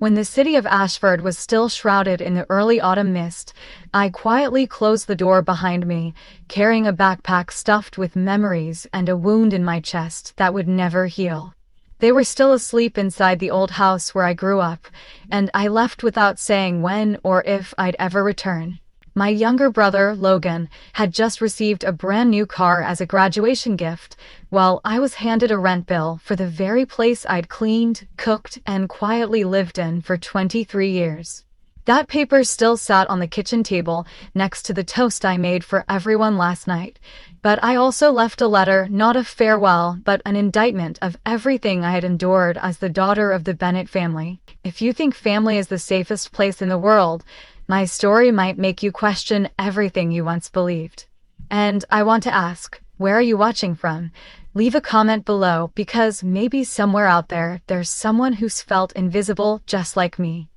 When the city of Ashford was still shrouded in the early autumn mist, I quietly closed the door behind me, carrying a backpack stuffed with memories and a wound in my chest that would never heal. They were still asleep inside the old house where I grew up, and I left without saying when or if I'd ever return. My younger brother, Logan, had just received a brand new car as a graduation gift, while I was handed a rent bill for the very place I'd cleaned, cooked, and quietly lived in for 23 years. That paper still sat on the kitchen table next to the toast I made for everyone last night, but I also left a letter, not a farewell, but an indictment of everything I had endured as the daughter of the Bennett family. If you think family is the safest place in the world, my story might make you question everything you once believed. And I want to ask, where are you watching from? Leave a comment below, because maybe somewhere out there, there's someone who's felt invisible just like me.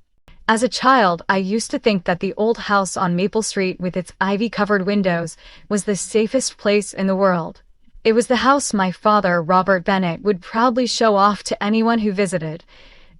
As a child, I used to think that the old house on Maple Street with its ivy-covered windows was the safest place in the world. It was the house my father, Robert Bennett, would proudly show off to anyone who visited.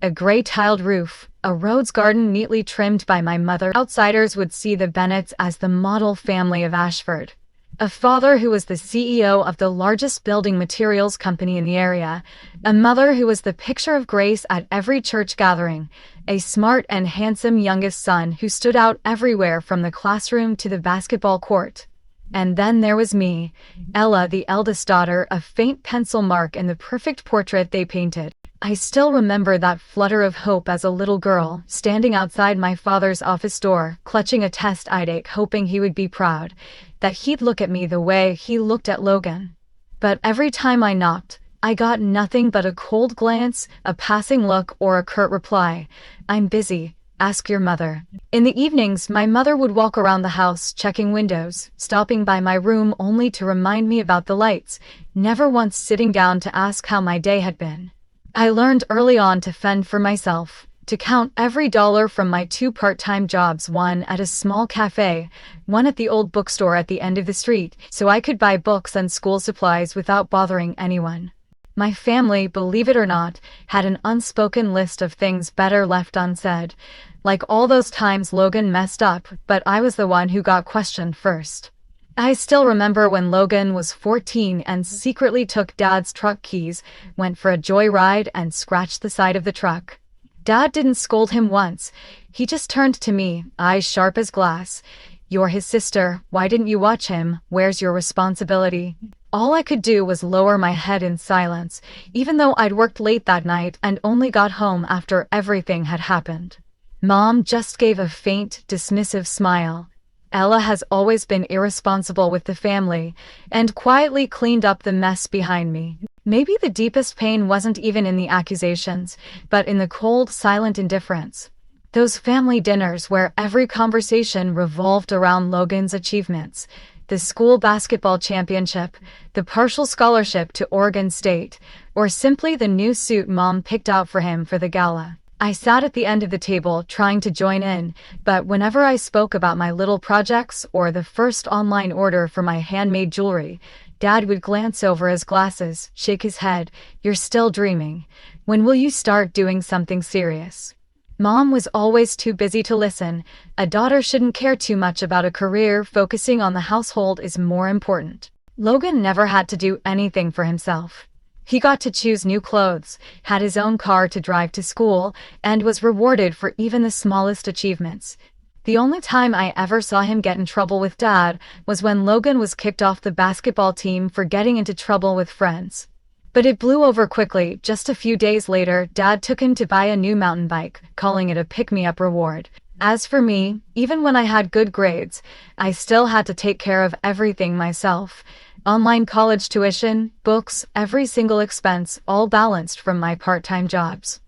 A gray-tiled roof, a rose garden neatly trimmed by my mother. Outsiders would see the Bennetts as the model family of Ashford. A father who was the CEO of the largest building materials company in the area, a mother who was the picture of grace at every church gathering, a smart and handsome youngest son who stood out everywhere from the classroom to the basketball court. And then there was me, Ella, the eldest daughter, a faint pencil mark in the perfect portrait they painted. I still remember that flutter of hope as a little girl, standing outside my father's office door, clutching a test I'd take, hoping he would be proud, that he'd look at me the way he looked at Logan. But every time I knocked, I got nothing but a cold glance, a passing look, or a curt reply, "I'm busy. Ask your mother." In the evenings, my mother would walk around the house, checking windows, stopping by my room only to remind me about the lights, never once sitting down to ask how my day had been. I learned early on to fend for myself, to count every dollar from my 2 part-time jobs, one at a small cafe, one at the old bookstore at the end of the street, so I could buy books and school supplies without bothering anyone. My family, believe it or not, had an unspoken list of things better left unsaid, like all those times Logan messed up, but I was the one who got questioned first. I still remember when Logan was 14 and secretly took Dad's truck keys, went for a joyride, and scratched the side of the truck. Dad didn't scold him once. He just turned to me, eyes sharp as glass. "You're his sister. Why didn't you watch him? Where's your responsibility?" All I could do was lower my head in silence, even though I'd worked late that night and only got home after everything had happened. Mom just gave a faint, dismissive smile. Ella has always been irresponsible with the family, and quietly cleaned up the mess behind me. Maybe the deepest pain wasn't even in the accusations, but in the cold, silent indifference. Those family dinners where every conversation revolved around Logan's achievements, the school basketball championship, the partial scholarship to Oregon State, or simply the new suit Mom picked out for him for the gala. I sat at the end of the table trying to join in, but whenever I spoke about my little projects or the first online order for my handmade jewelry, Dad would glance over his glasses, shake his head. "You're still dreaming. When will you start doing something serious?" Mom was always too busy to listen. A daughter shouldn't care too much about a career. Focusing on the household is more important. Logan never had to do anything for himself. He got to choose new clothes, had his own car to drive to school, and was rewarded for even the smallest achievements. The only time I ever saw him get in trouble with Dad was when Logan was kicked off the basketball team for getting into trouble with friends. But it blew over quickly. Just a few days later, Dad took him to buy a new mountain bike, calling it a pick-me-up reward. As for me, even when I had good grades, I still had to take care of everything myself. Online college tuition, books, every single expense, all balanced from my part-time jobs.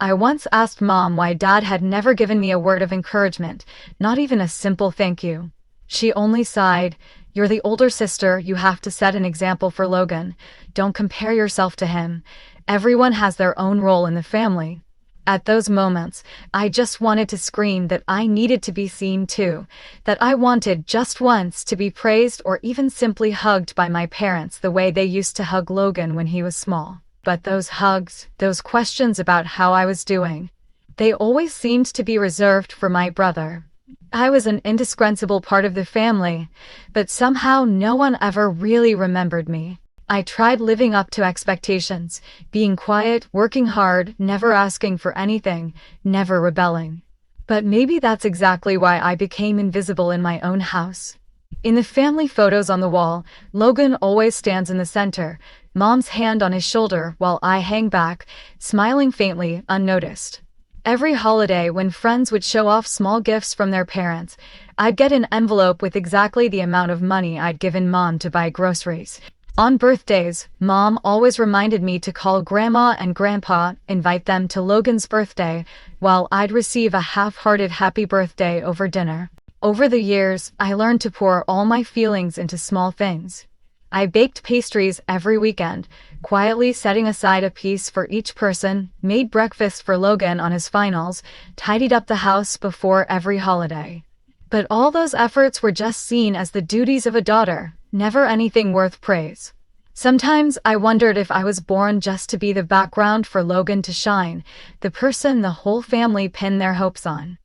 I once asked Mom why Dad had never given me a word of encouragement, not even a simple thank you. She only sighed. "You're the older sister, you have to set an example for Logan. Don't compare yourself to him. Everyone has their own role in the family." At those moments, I just wanted to scream that I needed to be seen too, that I wanted just once to be praised or even simply hugged by my parents the way they used to hug Logan when he was small. But those hugs, those questions about how I was doing, They always seemed to be reserved for my brother. I was an indispensable part of the family, but somehow no one ever really remembered me. I tried living up to expectations, being quiet, working hard, never asking for anything, never rebelling. But maybe that's exactly why I became invisible in my own house. In the family photos on the wall, Logan always stands in the center, Mom's hand on his shoulder while I hang back, smiling faintly, unnoticed. Every holiday, when friends would show off small gifts from their parents, I'd get an envelope with exactly the amount of money I'd given Mom to buy groceries. On birthdays, Mom always reminded me to call Grandma and Grandpa, invite them to Logan's birthday, while I'd receive a half-hearted happy birthday over dinner. Over the years, I learned to pour all my feelings into small things. I baked pastries every weekend, quietly setting aside a piece for each person, made breakfast for Logan on his finals, tidied up the house before every holiday. But all those efforts were just seen as the duties of a daughter, never anything worth praise. Sometimes I wondered if I was born just to be the background for Logan to shine, the person the whole family pinned their hopes on.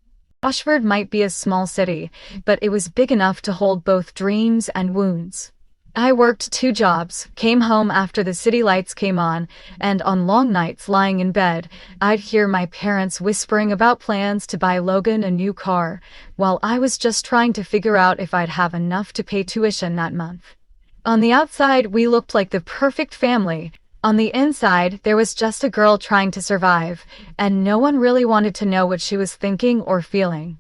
Ashford might be a small city, but it was big enough to hold both dreams and wounds. I worked 2 jobs, came home after the city lights came on, and on long nights lying in bed, I'd hear my parents whispering about plans to buy Logan a new car, while I was just trying to figure out if I'd have enough to pay tuition that month. On the outside, we looked like the perfect family. On the inside, there was just a girl trying to survive, and no one really wanted to know what she was thinking or feeling.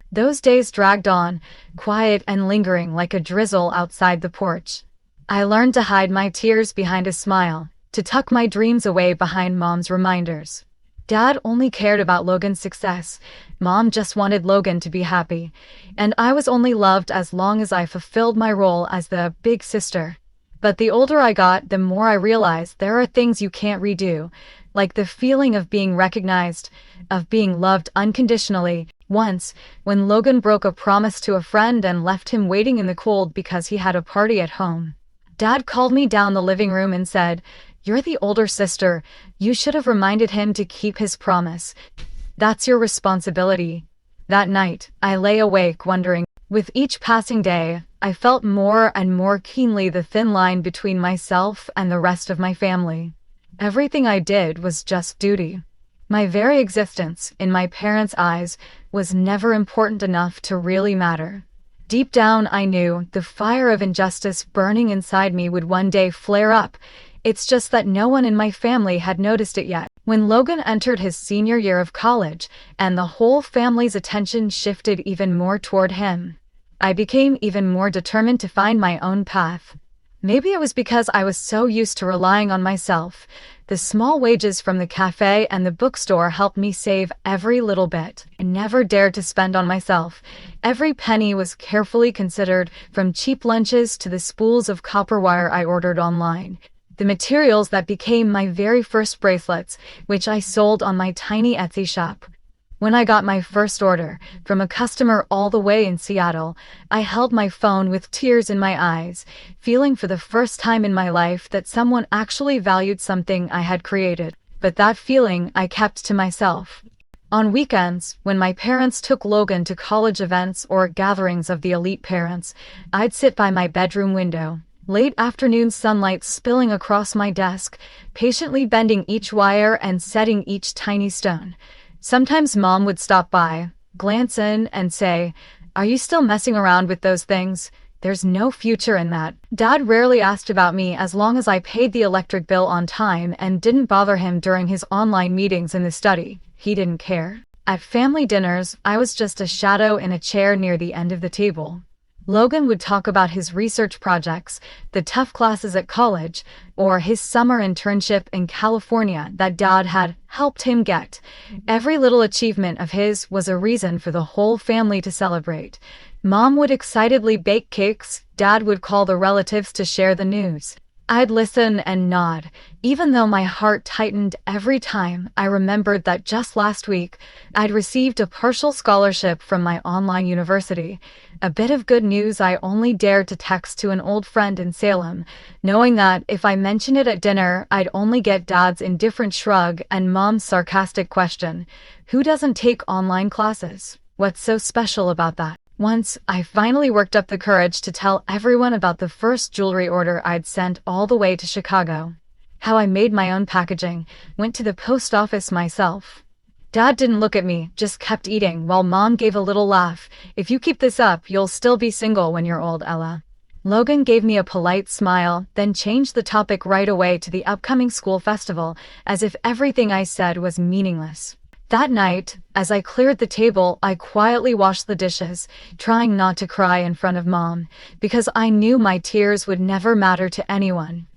Those days dragged on, quiet and lingering like a drizzle outside the porch. I learned to hide my tears behind a smile, to tuck my dreams away behind Mom's reminders. Dad only cared about Logan's success. Mom just wanted Logan to be happy. And I was only loved as long as I fulfilled my role as the big sister. But the older I got, the more I realized there are things you can't redo, like the feeling of being recognized, of being loved unconditionally. Once, when Logan broke a promise to a friend and left him waiting in the cold because he had a party at home, Dad called me down the living room and said, "You're the older sister. You should have reminded him to keep his promise. That's your responsibility." That night, I lay awake wondering. With each passing day, I felt more and more keenly the thin line between myself and the rest of my family. Everything I did was just duty. My very existence, in my parents' eyes, was never important enough to really matter. Deep down, I knew the fire of injustice burning inside me would one day flare up. It's just that no one in my family had noticed it yet. When Logan entered his senior year of college, and the whole family's attention shifted even more toward him, I became even more determined to find my own path. Maybe it was because I was so used to relying on myself. The small wages from the cafe and the bookstore helped me save every little bit. I never dared to spend on myself. Every penny was carefully considered, from cheap lunches to the spools of copper wire I ordered online. The materials that became my very first bracelets, which I sold on my tiny Etsy shop. When I got my first order, from a customer all the way in Seattle, I held my phone with tears in my eyes, feeling for the first time in my life that someone actually valued something I had created. But that feeling I kept to myself. On weekends, when my parents took Logan to college events or gatherings of the elite parents, I'd sit by my bedroom window, late afternoon sunlight spilling across my desk, patiently bending each wire and setting each tiny stone. Sometimes Mom would stop by, glance in, and say, "Are you still messing around with those things? There's no future in that." Dad rarely asked about me as long as I paid the electric bill on time and didn't bother him during his online meetings in the study. He didn't care. At family dinners, I was just a shadow in a chair near the end of the table. Logan would talk about his research projects, the tough classes at college, or his summer internship in California that Dad had helped him get. Every little achievement of his was a reason for the whole family to celebrate. Mom would excitedly bake cakes, Dad would call the relatives to share the news. I'd listen and nod, even though my heart tightened every time I remembered that just last week I'd received a partial scholarship from my online university. A bit of good news I only dared to text to an old friend in Salem, knowing that if I mentioned it at dinner, I'd only get Dad's indifferent shrug and Mom's sarcastic question, "Who doesn't take online classes? What's so special about that?" Once, I finally worked up the courage to tell everyone about the first jewelry order I'd sent all the way to Chicago. How I made my own packaging, went to the post office myself. Dad didn't look at me, just kept eating, while Mom gave a little laugh. "If you keep this up, you'll still be single when you're old, Ella." Logan gave me a polite smile, then changed the topic right away to the upcoming school festival, as if everything I said was meaningless. That night, as I cleared the table, I quietly washed the dishes, trying not to cry in front of Mom, because I knew my tears would never matter to anyone.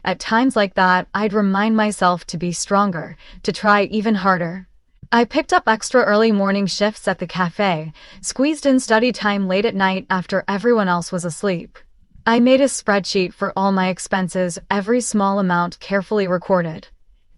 At times like that, I'd remind myself to be stronger, to try even harder. I picked up extra early morning shifts at the cafe, squeezed in study time late at night after everyone else was asleep. I made a spreadsheet for all my expenses, every small amount carefully recorded.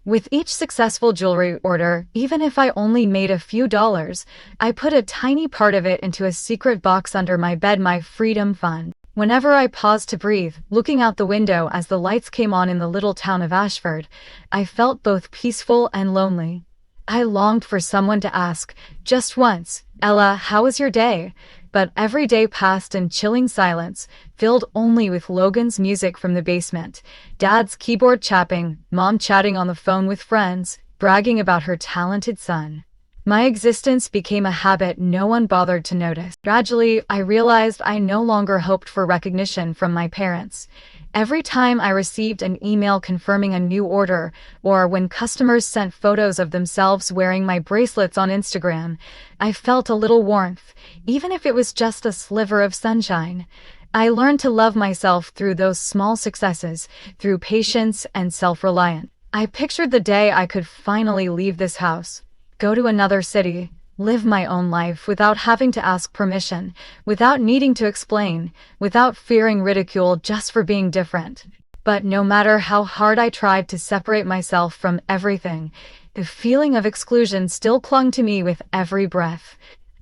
With each successful jewelry order, even if I only made a few dollars, I put a tiny part of it into a secret box under my bed, my freedom fund. Whenever I paused to breathe, looking out the window as the lights came on in the little town of Ashford, I felt both peaceful and lonely. I longed for someone to ask, just once, "Ella, how was your day?" But every day passed in chilling silence, filled only with Logan's music from the basement, Dad's keyboard chapping, Mom chatting on the phone with friends, bragging about her talented son. My existence became a habit no one bothered to notice. Gradually, I realized I no longer hoped for recognition from my parents. Every time I received an email confirming a new order, or when customers sent photos of themselves wearing my bracelets on Instagram, I felt a little warmth, even if it was just a sliver of sunshine. I learned to love myself through those small successes, through patience and self-reliance. I pictured the day I could finally leave this house, go to another city, live my own life without having to ask permission, without needing to explain, without fearing ridicule just for being different. But no matter how hard I tried to separate myself from everything, the feeling of exclusion still clung to me with every breath.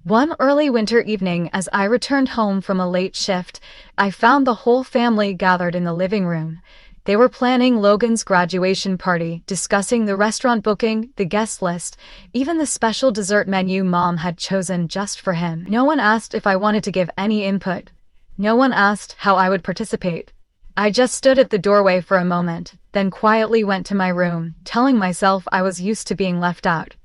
One early winter evening, as I returned home from a late shift, I found the whole family gathered in the living room. They were planning Logan's graduation party, discussing the restaurant booking, the guest list, even the special dessert menu Mom had chosen just for him. No one asked if I wanted to give any input. No one asked how I would participate. I just stood at the doorway for a moment, then quietly went to my room, telling myself I was used to being left out.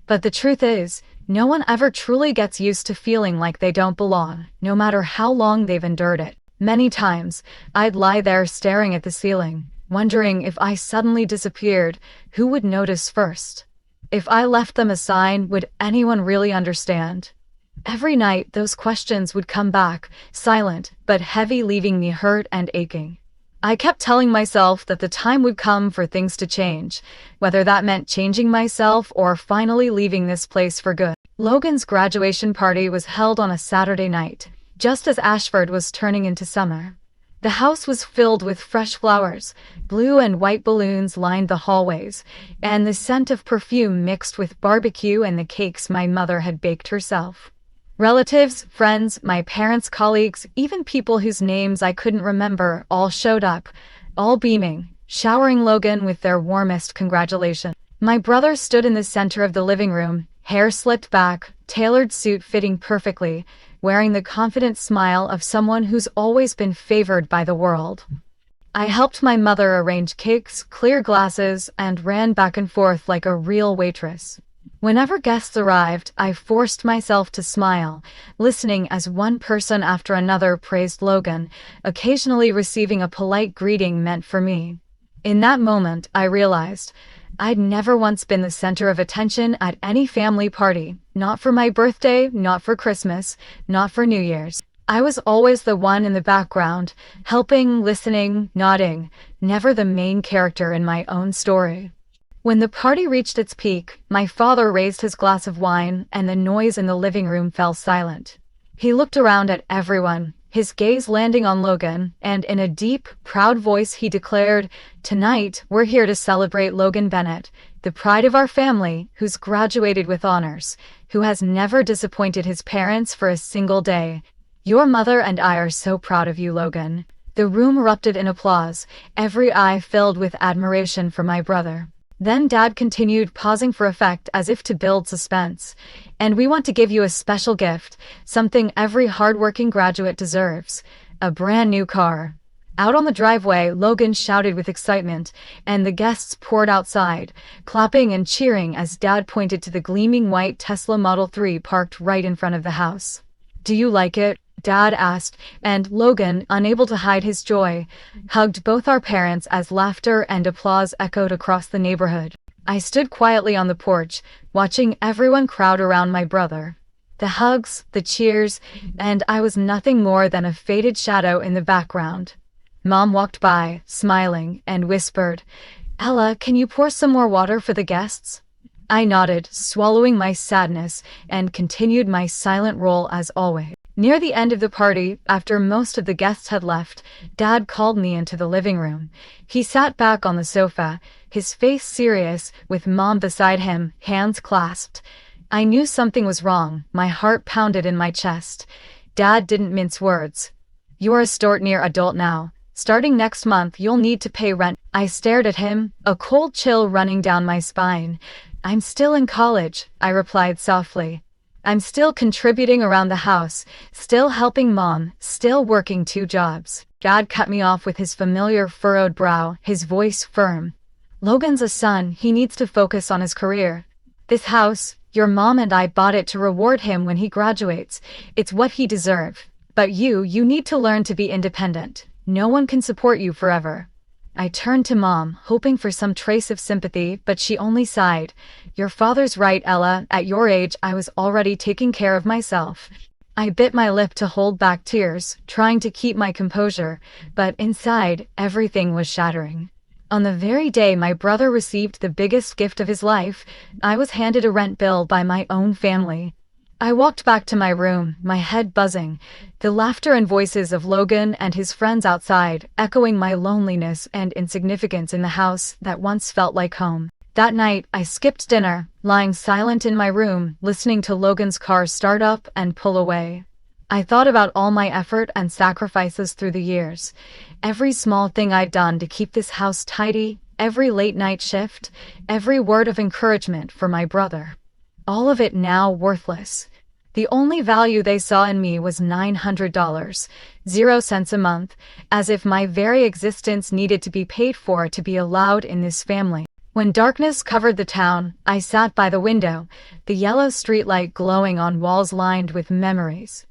But the truth is, no one ever truly gets used to feeling like they don't belong, no matter how long they've endured it. Many times, I'd lie there staring at the ceiling, wondering if I suddenly disappeared, who would notice first? If I left them a sign, would anyone really understand? Every night, those questions would come back, silent but heavy, leaving me hurt and aching. I kept telling myself that the time would come for things to change, whether that meant changing myself or finally leaving this place for good. Logan's graduation party was held on a Saturday night, just as Ashford was turning into summer. The house was filled with fresh flowers, blue and white balloons lined the hallways, and the scent of perfume mixed with barbecue and the cakes my mother had baked herself. Relatives, friends, my parents' colleagues, even people whose names I couldn't remember, all showed up, all beaming, showering Logan with their warmest congratulations. My brother stood in the center of the living room, hair slicked back, tailored suit fitting perfectly, wearing the confident smile of someone who's always been favored by the world. I helped my mother arrange cakes, clear glasses, and ran back and forth like a real waitress. Whenever guests arrived, I forced myself to smile, listening as one person after another praised Logan, occasionally receiving a polite greeting meant for me. In that moment, I realized I'd never once been the center of attention at any family party, not for my birthday, not for Christmas, not for New Year's. I was always the one in the background, helping, listening, nodding, never the main character in my own story. When the party reached its peak, my father raised his glass of wine, and the noise in the living room fell silent. He looked around at everyone, his gaze landing on Logan, and in a deep, proud voice he declared, "Tonight, we're here to celebrate Logan Bennett, the pride of our family, who's graduated with honors, who has never disappointed his parents for a single day. Your mother and I are so proud of you, Logan." The room erupted in applause, every eye filled with admiration for my brother. Then Dad continued, pausing for effect as if to build suspense. "And we want to give you a special gift, something every hardworking graduate deserves. A brand new car." Out on the driveway, Logan shouted with excitement, and the guests poured outside, clapping and cheering as Dad pointed to the gleaming white Tesla Model 3 parked right in front of the house. "Do you like it?" Dad asked, and Logan, unable to hide his joy, hugged both our parents as laughter and applause echoed across the neighborhood. I stood quietly on the porch, watching everyone crowd around my brother. The hugs, the cheers, and I was nothing more than a faded shadow in the background. Mom walked by, smiling, and whispered, "Ella, can you pour some more water for the guests?" I nodded, swallowing my sadness, and continued my silent role as always. Near the end of the party, after most of the guests had left, Dad called me into the living room. He sat back on the sofa, his face serious, with Mom beside him, hands clasped. I knew something was wrong, my heart pounded in my chest. Dad didn't mince words. "You're a near adult now. Starting next month, you'll need to pay rent." I stared at him, a cold chill running down my spine. "I'm still in college," I replied softly. "I'm still contributing around the house, still helping Mom, still working 2 jobs." Dad cut me off with his familiar furrowed brow, his voice firm. "Logan's a son, he needs to focus on his career. This house, your mom and I bought it to reward him when he graduates. It's what he deserves. But you need to learn to be independent. No one can support you forever." I turned to Mom, hoping for some trace of sympathy, but she only sighed. "Your father's right, Ella. At your age, I was already taking care of myself." I bit my lip to hold back tears, trying to keep my composure, but inside, everything was shattering. On the very day my brother received the biggest gift of his life, I was handed a rent bill by my own family. I walked back to my room, my head buzzing, the laughter and voices of Logan and his friends outside, echoing my loneliness and insignificance in the house that once felt like home. That night, I skipped dinner, lying silent in my room, listening to Logan's car start up and pull away. I thought about all my effort and sacrifices through the years, every small thing I'd done to keep this house tidy, every late night shift, every word of encouragement for my brother. All of it now worthless. The only value they saw in me was $900, 0 cents a month, as if my very existence needed to be paid for to be allowed in this family. When darkness covered the town, I sat by the window, the yellow streetlight glowing on walls lined with memories.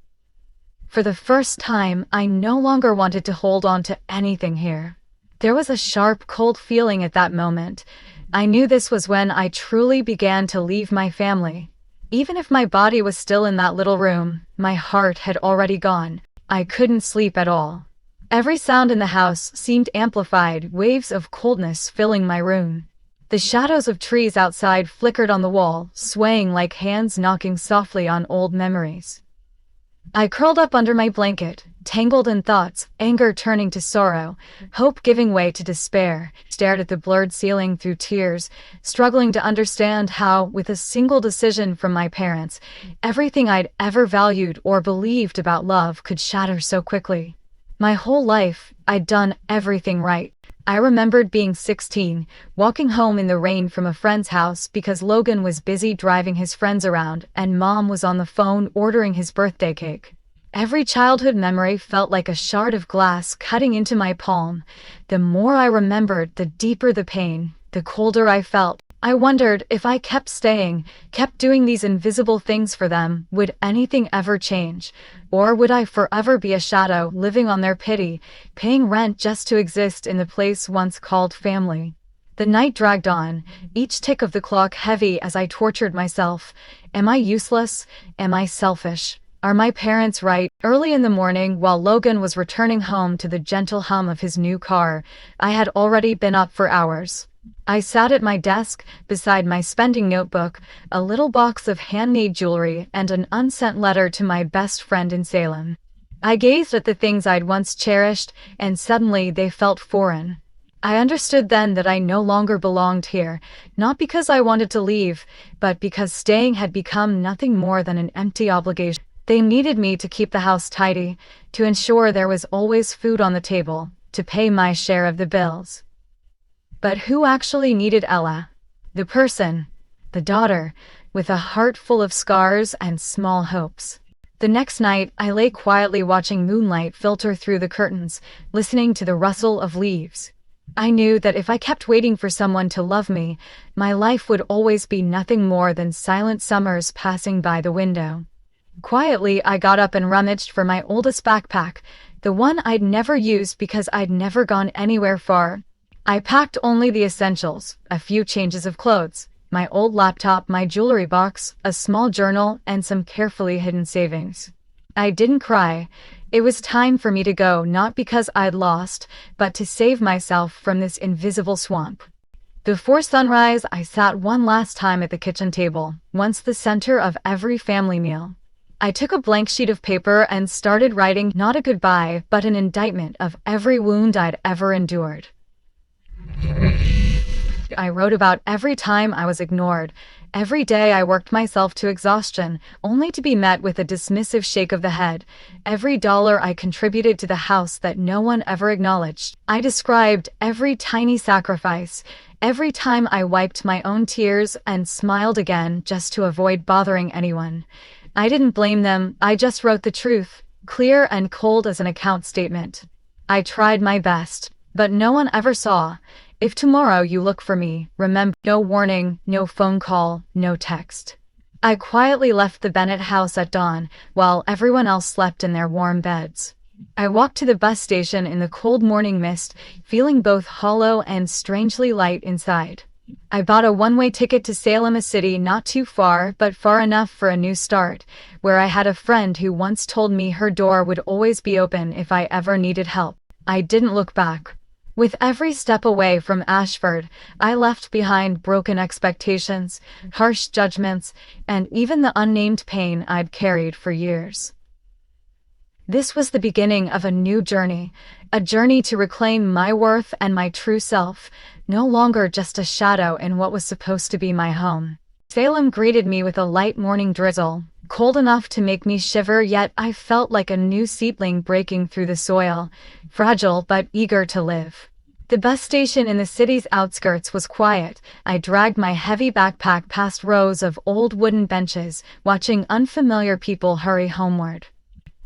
For the first time, I no longer wanted to hold on to anything here. There was a sharp, cold feeling at that moment. I knew this was when I truly began to leave my family. Even if my body was still in that little room, my heart had already gone. I couldn't sleep at all. Every sound in the house seemed amplified, waves of coldness filling my room. The shadows of trees outside flickered on the wall, swaying like hands knocking softly on old memories. I curled up under my blanket, tangled in thoughts, anger turning to sorrow, hope giving way to despair, stared at the blurred ceiling through tears, struggling to understand how, with a single decision from my parents, everything I'd ever valued or believed about love could shatter so quickly. My whole life, I'd done everything right. I remembered being 16, walking home in the rain from a friend's house because Logan was busy driving his friends around and Mom was on the phone ordering his birthday cake. Every childhood memory felt like a shard of glass cutting into my palm. The more I remembered, the deeper the pain, the colder I felt. I wondered if I kept staying, kept doing these invisible things for them, would anything ever change? Or would I forever be a shadow, living on their pity, paying rent just to exist in the place once called family? The night dragged on, each tick of the clock heavy as I tortured myself. Am I useless? Am I selfish? Are my parents right? Early in the morning, while Logan was returning home to the gentle hum of his new car, I had already been up for hours. I sat at my desk, beside my spending notebook, a little box of handmade jewelry, and an unsent letter to my best friend in Salem. I gazed at the things I'd once cherished, and suddenly they felt foreign. I understood then that I no longer belonged here, not because I wanted to leave, but because staying had become nothing more than an empty obligation. They needed me to keep the house tidy, to ensure there was always food on the table, to pay my share of the bills. But who actually needed Ella? The person, the daughter, with a heart full of scars and small hopes. The next night, I lay quietly watching moonlight filter through the curtains, listening to the rustle of leaves. I knew that if I kept waiting for someone to love me, my life would always be nothing more than silent summers passing by the window. Quietly, I got up and rummaged for my oldest backpack, the one I'd never used because I'd never gone anywhere far. I packed only the essentials, a few changes of clothes, my old laptop, my jewelry box, a small journal, and some carefully hidden savings. I didn't cry. It was time for me to go, not because I'd lost, but to save myself from this invisible swamp. Before sunrise, I sat one last time at the kitchen table, once the center of every family meal. I took a blank sheet of paper and started writing not a goodbye, but an indictment of every wound I'd ever endured. I wrote about every time I was ignored. Every day I worked myself to exhaustion, only to be met with a dismissive shake of the head. Every dollar I contributed to the house that no one ever acknowledged. I described every tiny sacrifice, every time I wiped my own tears and smiled again just to avoid bothering anyone. I didn't blame them, I just wrote the truth, clear and cold as an account statement. I tried my best, but no one ever saw. If tomorrow you look for me, remember, no warning, no phone call, no text. I quietly left the Bennett house at dawn, while everyone else slept in their warm beds. I walked to the bus station in the cold morning mist, feeling both hollow and strangely light inside. I bought a one-way ticket to Salem, a city not too far, but far enough for a new start, where I had a friend who once told me her door would always be open if I ever needed help. I didn't look back. With every step away from Ashford, I left behind broken expectations, harsh judgments, and even the unnamed pain I'd carried for years. This was the beginning of a new journey, a journey to reclaim my worth and my true self, no longer just a shadow in what was supposed to be my home. Salem greeted me with a light morning drizzle, cold enough to make me shiver, yet I felt like a new seedling breaking through the soil, fragile but eager to live. The bus station in the city's outskirts was quiet. I dragged my heavy backpack past rows of old wooden benches, watching unfamiliar people hurry homeward.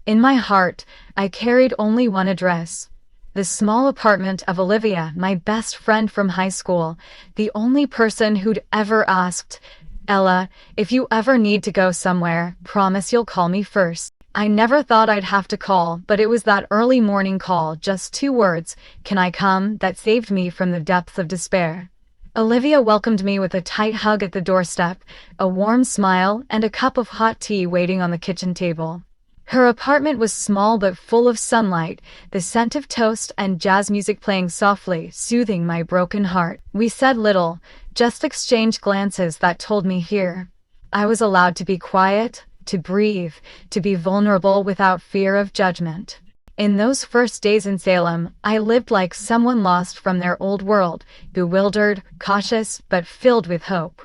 In my heart, I carried only one address. The small apartment of Olivia, my best friend from high school, the only person who'd ever asked, "Ella, if you ever need to go somewhere, promise you'll call me first." I never thought I'd have to call, but it was that early morning call, just 2 words, "Can I come?" that saved me from the depths of despair. Olivia welcomed me with a tight hug at the doorstep, a warm smile, and a cup of hot tea waiting on the kitchen table. Her apartment was small but full of sunlight, the scent of toast and jazz music playing softly, soothing my broken heart. We said little, just exchanged glances that told me here I was allowed to be quiet, to breathe, to be vulnerable without fear of judgment. In those first days in Salem, I lived like someone lost from their old world, bewildered, cautious, but filled with hope.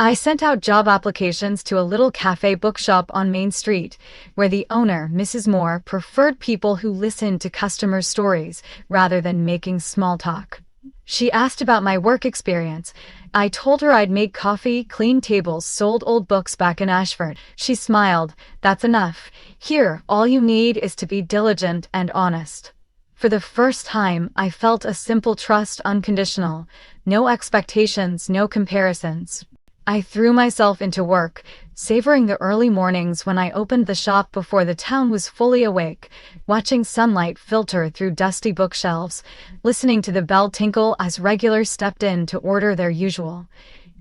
I sent out job applications to a little cafe bookshop on Main Street, where the owner, Mrs. Moore, preferred people who listened to customers' stories rather than making small talk. She asked about my work experience. I told her I'd made coffee, cleaned tables, sold old books back in Ashford. She smiled. "That's enough. Here, all you need is to be diligent and honest." For the first time, I felt a simple trust, unconditional. No expectations, no comparisons. I threw myself into work, savoring the early mornings when I opened the shop before the town was fully awake, watching sunlight filter through dusty bookshelves, listening to the bell tinkle as regulars stepped in to order their usual.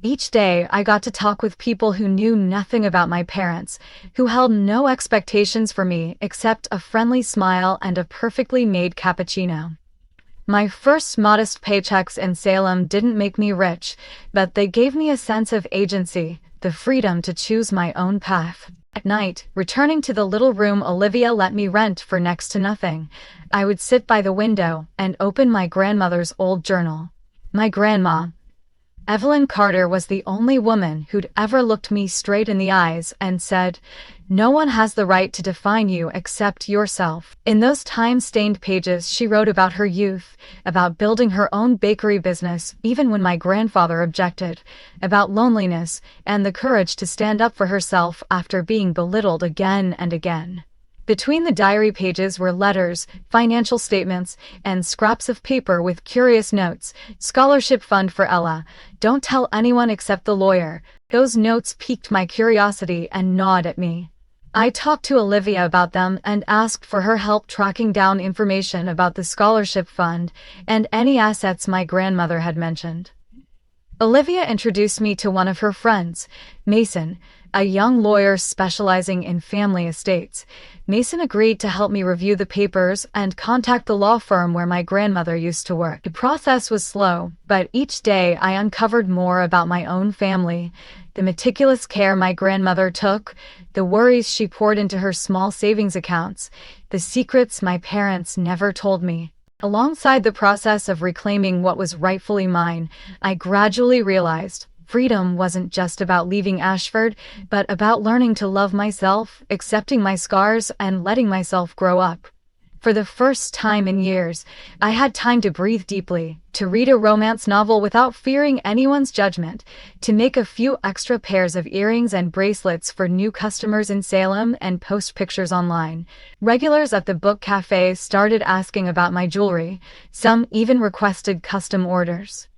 Each day, I got to talk with people who knew nothing about my parents, who held no expectations for me except a friendly smile and a perfectly made cappuccino. My first modest paychecks in Salem didn't make me rich, but they gave me a sense of agency, the freedom to choose my own path. At night, returning to the little room Olivia let me rent for next to nothing, I would sit by the window and open my grandmother's old journal. My grandma, Evelyn Carter, was the only woman who'd ever looked me straight in the eyes and said, "No one has the right to define you except yourself." In those time-stained pages, she wrote about her youth, about building her own bakery business even when my grandfather objected, about loneliness and the courage to stand up for herself after being belittled again and again. Between the diary pages were letters, financial statements, and scraps of paper with curious notes. Scholarship fund for Ella. Don't tell anyone except the lawyer. Those notes piqued my curiosity and gnawed at me. I talked to Olivia about them and asked for her help tracking down information about the scholarship fund and any assets my grandmother had mentioned. Olivia introduced me to one of her friends, Mason, a young lawyer specializing in family estates. Mason agreed to help me review the papers and contact the law firm where my grandmother used to work. The process was slow, but each day I uncovered more about my own family, the meticulous care my grandmother took, the worries she poured into her small savings accounts, the secrets my parents never told me. Alongside the process of reclaiming what was rightfully mine, I gradually realized freedom wasn't just about leaving Ashford, but about learning to love myself, accepting my scars, and letting myself grow up. For the first time in years, I had time to breathe deeply, to read a romance novel without fearing anyone's judgment, to make a few extra pairs of earrings and bracelets for new customers in Salem, and post pictures online. Regulars at the book cafe started asking about my jewelry. Some even requested custom orders.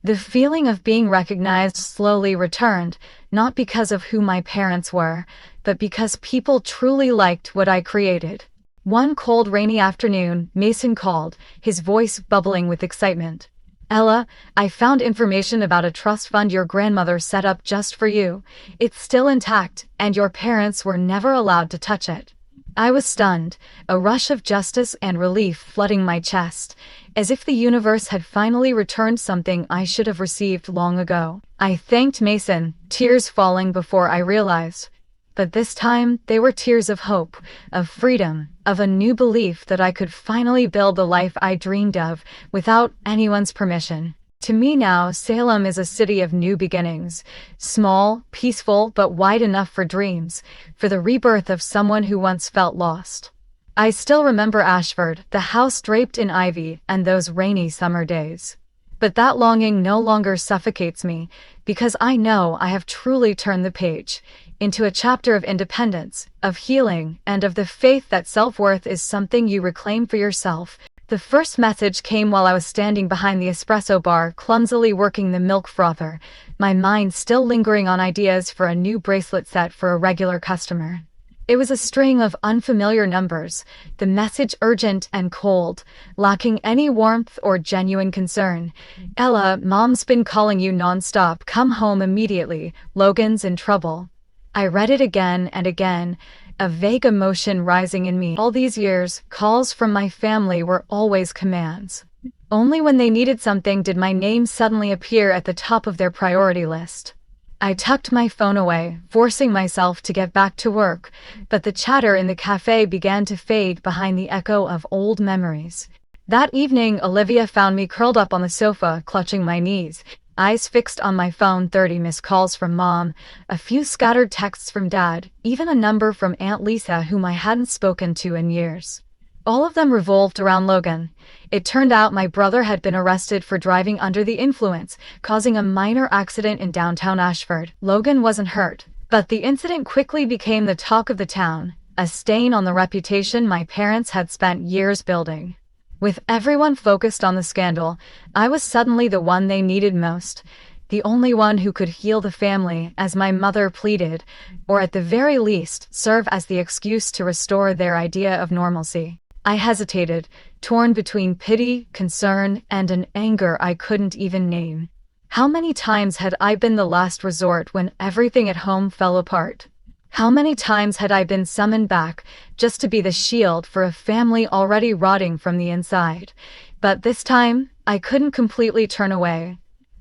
The feeling of being recognized slowly returned, not because of who my parents were, but because people truly liked what I created. One cold, rainy afternoon, Mason called, his voice bubbling with excitement. "Ella, I found information about a trust fund your grandmother set up just for you. It's still intact, and your parents were never allowed to touch it." I was stunned, a rush of justice and relief flooding my chest, as if the universe had finally returned something I should have received long ago. I thanked Mason, tears falling before I realized. But this time, they were tears of hope, of freedom, of a new belief that I could finally build the life I dreamed of, without anyone's permission. To me now, Salem is a city of new beginnings, small, peaceful, but wide enough for dreams, for the rebirth of someone who once felt lost. I still remember Ashford, the house draped in ivy, and those rainy summer days. But that longing no longer suffocates me, because I know I have truly turned the page into a chapter of independence, of healing, and of the faith that self-worth is something you reclaim for yourself. The first message came while I was standing behind the espresso bar, clumsily working the milk frother, my mind still lingering on ideas for a new bracelet set for a regular customer. It was a string of unfamiliar numbers, the message urgent and cold, lacking any warmth or genuine concern. "Ella, Mom's been calling you nonstop. Come home immediately. Logan's in trouble." I read it again and again, a vague emotion rising in me. All these years, calls from my family were always commands. Only when they needed something did my name suddenly appear at the top of their priority list. I tucked my phone away, forcing myself to get back to work, but the chatter in the cafe began to fade behind the echo of old memories. That evening, Olivia found me curled up on the sofa, clutching my knees, eyes fixed on my phone. 30 missed calls from Mom, a few scattered texts from Dad, even a number from Aunt Lisa whom I hadn't spoken to in years. All of them revolved around Logan. It turned out my brother had been arrested for driving under the influence, causing a minor accident in downtown Ashford. Logan wasn't hurt, but the incident quickly became the talk of the town, a stain on the reputation my parents had spent years building. With everyone focused on the scandal, I was suddenly the one they needed most, the only one who could heal the family, as my mother pleaded, or at the very least, serve as the excuse to restore their idea of normalcy. I hesitated, torn between pity, concern, and an anger I couldn't even name. How many times had I been the last resort when everything at home fell apart? How many times had I been summoned back, just to be the shield for a family already rotting from the inside? But this time, I couldn't completely turn away.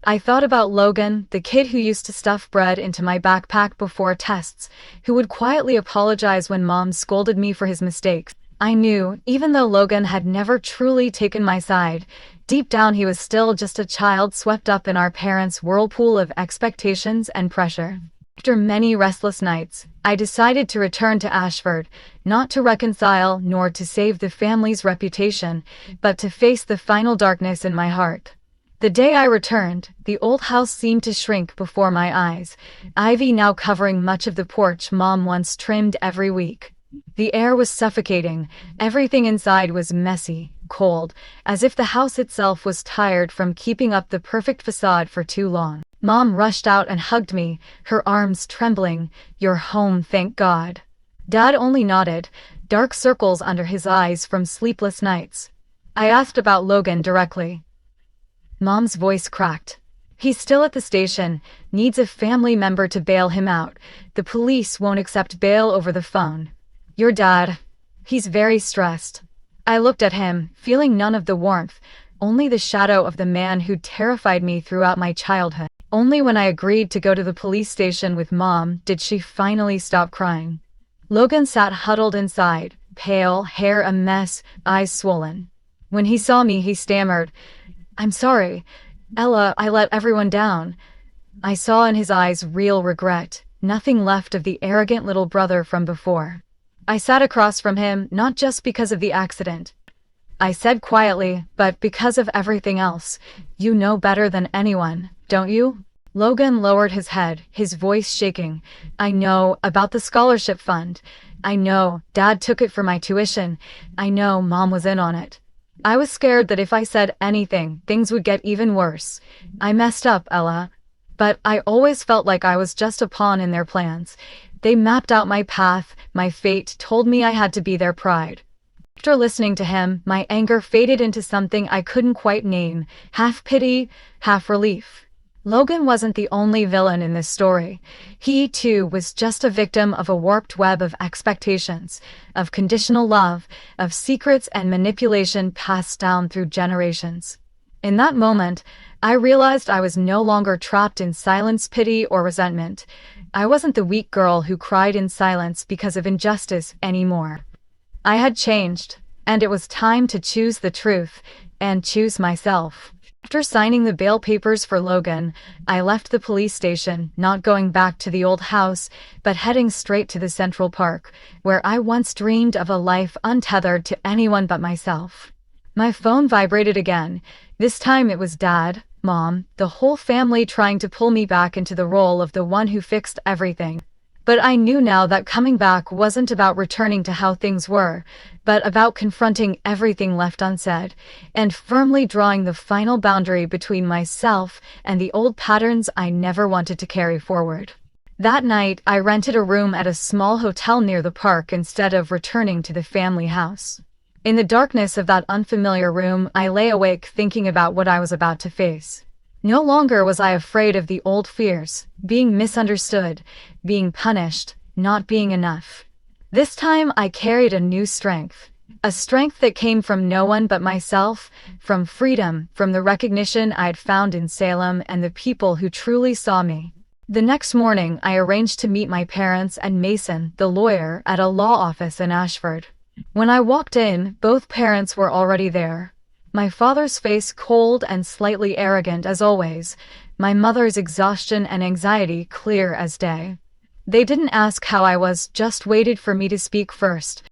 I thought about Logan, the kid who used to stuff bread into my backpack before tests, who would quietly apologize when Mom scolded me for his mistakes. I knew, even though Logan had never truly taken my side, deep down he was still just a child swept up in our parents' whirlpool of expectations and pressure. After many restless nights, I decided to return to Ashford, not to reconcile nor to save the family's reputation, but to face the final darkness in my heart. The day I returned, the old house seemed to shrink before my eyes, ivy now covering much of the porch Mom once trimmed every week. The air was suffocating, everything inside was messy, cold, as if the house itself was tired from keeping up the perfect facade for too long. Mom rushed out and hugged me, her arms trembling. "You're home, thank God." Dad only nodded, dark circles under his eyes from sleepless nights. I asked about Logan directly. Mom's voice cracked. "He's still at the station, needs a family member to bail him out. The police won't accept bail over the phone. Your dad, he's very stressed." I looked at him, feeling none of the warmth, only the shadow of the man who terrified me throughout my childhood. Only when I agreed to go to the police station with Mom did she finally stop crying. Logan sat huddled inside, pale, hair a mess, eyes swollen. When he saw me, he stammered, "I'm sorry, Ella, I let everyone down." I saw in his eyes real regret, nothing left of the arrogant little brother from before. I sat across from him, not just because of the accident. I said quietly, but because of everything else. "You know better than anyone, don't you?" Logan lowered his head, his voice shaking. "I know about the scholarship fund. I know Dad took it for my tuition. I know Mom was in on it." I was scared that if I said anything, things would get even worse. "I messed up, Ella. But I always felt like I was just a pawn in their plans. They mapped out my path, my fate, told me I had to be their pride." After listening to him, my anger faded into something I couldn't quite name, half pity, half relief. Logan wasn't the only villain in this story. He, too, was just a victim of a warped web of expectations, of conditional love, of secrets and manipulation passed down through generations. In that moment, I realized I was no longer trapped in silence, pity, or resentment. I wasn't the weak girl who cried in silence because of injustice anymore. I had changed, and it was time to choose the truth, and choose myself. After signing the bail papers for Logan, I left the police station, not going back to the old house, but heading straight to the Central Park, where I once dreamed of a life untethered to anyone but myself. My phone vibrated again. This time it was Dad, Mom, the whole family trying to pull me back into the role of the one who fixed everything. But I knew now that coming back wasn't about returning to how things were, but about confronting everything left unsaid, and firmly drawing the final boundary between myself and the old patterns I never wanted to carry forward. That night, I rented a room at a small hotel near the park instead of returning to the family house. In the darkness of that unfamiliar room, I lay awake thinking about what I was about to face. No longer was I afraid of the old fears, being misunderstood, being punished, not being enough. This time I carried a new strength. A strength that came from no one but myself, from freedom, from the recognition I'd found in Salem and the people who truly saw me. The next morning, I arranged to meet my parents and Mason, the lawyer, at a law office in Ashford. When I walked in, both parents were already there. My father's face cold and slightly arrogant as always, my mother's exhaustion and anxiety clear as day. They didn't ask how I was, just waited for me to speak first.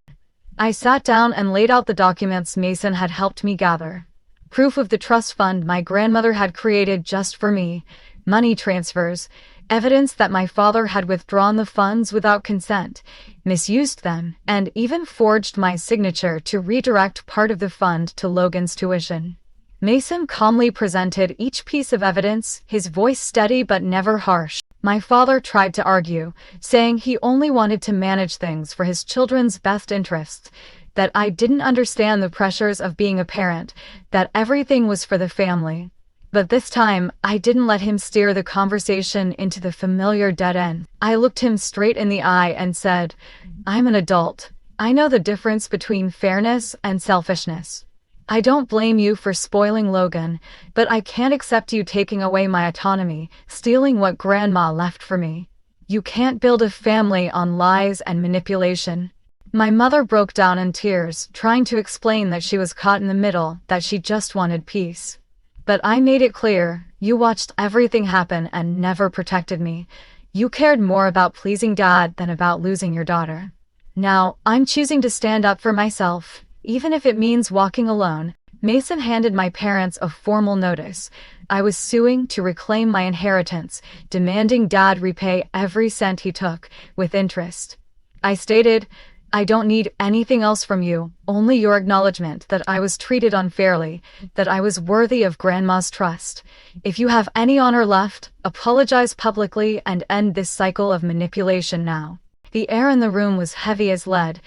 I sat down and laid out the documents Mason had helped me gather. Proof of the trust fund my grandmother had created just for me, money transfers, evidence that my father had withdrawn the funds without consent, misused them, and even forged my signature to redirect part of the fund to Logan's tuition. Mason calmly presented each piece of evidence, his voice steady but never harsh. My father tried to argue, saying he only wanted to manage things for his children's best interests, that I didn't understand the pressures of being a parent, that everything was for the family. But this time, I didn't let him steer the conversation into the familiar dead end. I looked him straight in the eye and said, "I'm an adult. I know the difference between fairness and selfishness. I don't blame you for spoiling Logan, but I can't accept you taking away my autonomy, stealing what Grandma left for me. You can't build a family on lies and manipulation. My mother broke down in tears, trying to explain that she was caught in the middle, that she just wanted peace. But I made it clear, you watched everything happen and never protected me. You cared more about pleasing Dad than about losing your daughter. Now, I'm choosing to stand up for myself, even if it means walking alone. Mason handed my parents a formal notice. I was suing to reclaim my inheritance, demanding Dad repay every cent he took, with interest. I stated, I don't need anything else from you, only your acknowledgement that I was treated unfairly, that I was worthy of Grandma's trust. If you have any honor left, apologize publicly and end this cycle of manipulation now. The air in the room was heavy as lead.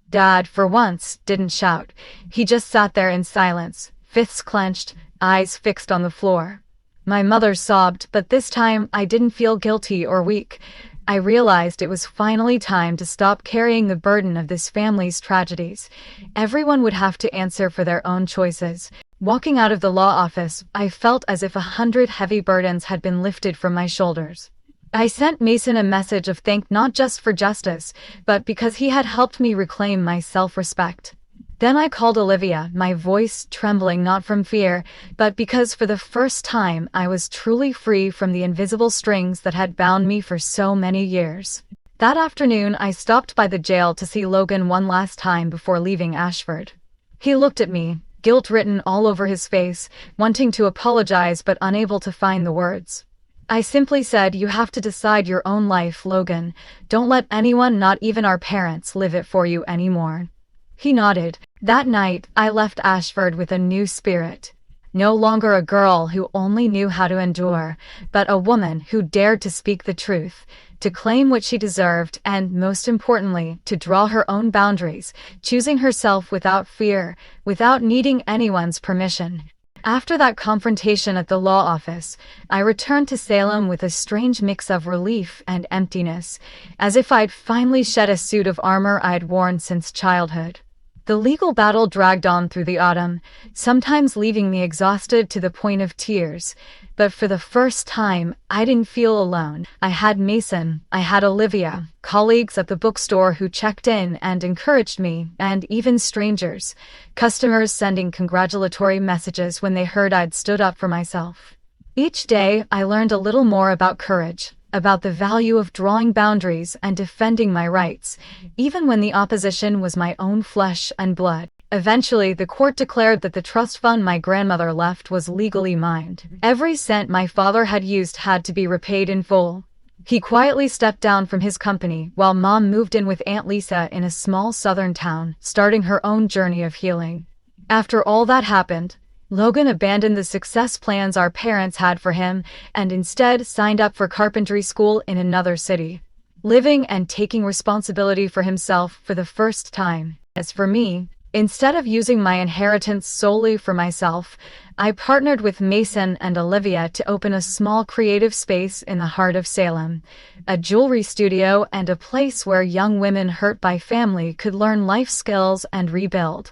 Dad, for once, didn't shout. He just sat there in silence, fists clenched, eyes fixed on the floor. My mother sobbed, but this time I didn't feel guilty or weak. I realized it was finally time to stop carrying the burden of this family's tragedies. Everyone would have to answer for their own choices. Walking out of the law office, I felt as if 100 heavy burdens had been lifted from my shoulders. I sent Mason a message of thanks not just for justice, but because he had helped me reclaim my self-respect. Then I called Olivia, my voice trembling not from fear, but because for the first time I was truly free from the invisible strings that had bound me for so many years. That afternoon I stopped by the jail to see Logan one last time before leaving Ashford. He looked at me, guilt written all over his face, wanting to apologize but unable to find the words. I simply said, you have to decide your own life, Logan. Don't let anyone, not even our parents, live it for you anymore. He nodded. That night, I left Ashford with a new spirit. No longer a girl who only knew how to endure, but a woman who dared to speak the truth, to claim what she deserved, and, most importantly, to draw her own boundaries, choosing herself without fear, without needing anyone's permission. After that confrontation at the law office, I returned to Salem with a strange mix of relief and emptiness, as if I'd finally shed a suit of armor I'd worn since childhood. The legal battle dragged on through the autumn, sometimes leaving me exhausted to the point of tears, but for the first time, I didn't feel alone. I had Mason, I had Olivia, colleagues at the bookstore who checked in and encouraged me, and even strangers, customers sending congratulatory messages when they heard I'd stood up for myself. Each day, I learned a little more about courage, about the value of drawing boundaries and defending my rights, even when the opposition was my own flesh and blood. Eventually, the court declared that the trust fund my grandmother left was legally mine. Every cent my father had used had to be repaid in full. He quietly stepped down from his company while Mom moved in with Aunt Lisa in a small southern town, starting her own journey of healing. After all that happened, Logan abandoned the success plans our parents had for him and instead signed up for carpentry school in another city, living and taking responsibility for himself for the first time. As for me, instead of using my inheritance solely for myself, I partnered with Mason and Olivia to open a small creative space in the heart of Salem, a jewelry studio and a place where young women hurt by family could learn life skills and rebuild.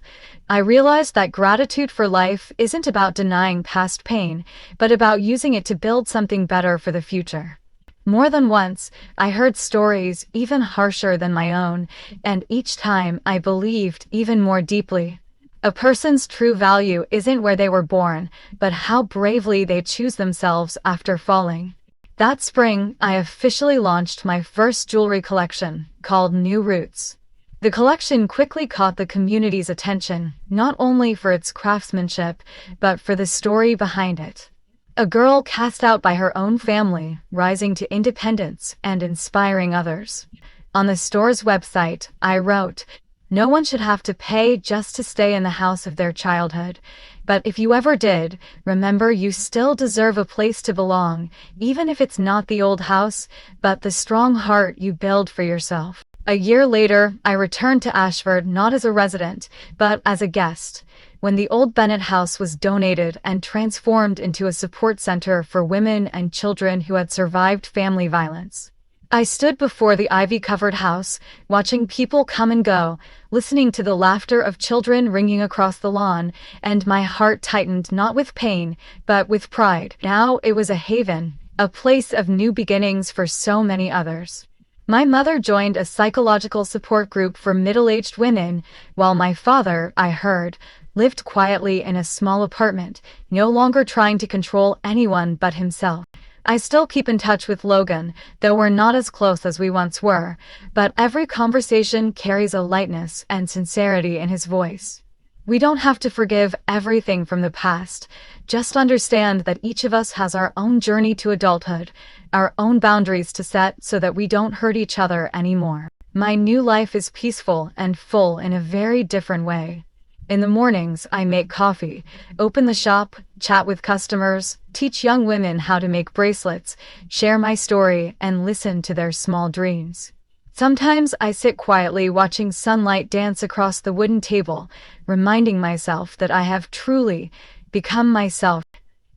I realized that gratitude for life isn't about denying past pain, but about using it to build something better for the future. More than once, I heard stories even harsher than my own, and each time I believed even more deeply. A person's true value isn't where they were born, but how bravely they choose themselves after falling. That spring, I officially launched my first jewelry collection, called New Roots. The collection quickly caught the community's attention, not only for its craftsmanship, but for the story behind it. A girl cast out by her own family, rising to independence and inspiring others. On the store's website, I wrote, "No one should have to pay just to stay in the house of their childhood. But if you ever did, remember you still deserve a place to belong, even if it's not the old house, but the strong heart you build for yourself." A year later, I returned to Ashford not as a resident, but as a guest, when the old Bennett house was donated and transformed into a support center for women and children who had survived family violence. I stood before the ivy-covered house, watching people come and go, listening to the laughter of children ringing across the lawn, and my heart tightened not with pain, but with pride. Now it was a haven, a place of new beginnings for so many others. My mother joined a psychological support group for middle-aged women, while my father, I heard, lived quietly in a small apartment, no longer trying to control anyone but himself. I still keep in touch with Logan, though we're not as close as we once were, but every conversation carries a lightness and sincerity in his voice. We don't have to forgive everything from the past, just understand that each of us has our own journey to adulthood, our own boundaries to set so that we don't hurt each other anymore. My new life is peaceful and full in a very different way. In the mornings, I make coffee, open the shop, chat with customers, teach young women how to make bracelets, share my story, and listen to their small dreams. Sometimes I sit quietly watching sunlight dance across the wooden table, reminding myself that I have truly become myself.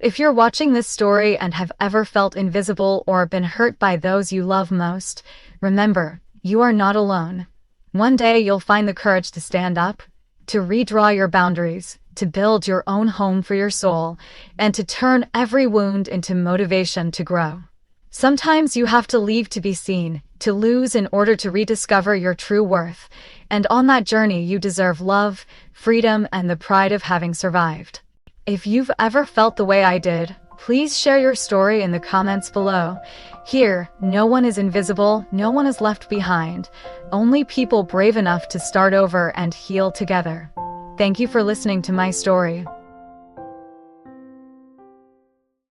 If you're watching this story and have ever felt invisible or been hurt by those you love most, remember, you are not alone. One day you'll find the courage to stand up, to redraw your boundaries, to build your own home for your soul, and to turn every wound into motivation to grow. Sometimes you have to leave to be seen, to lose in order to rediscover your true worth, and on that journey you deserve love, freedom, and the pride of having survived. If you've ever felt the way I did, please share your story in the comments below. Here, no one is invisible, no one is left behind, only people brave enough to start over and heal together. Thank you for listening to my story.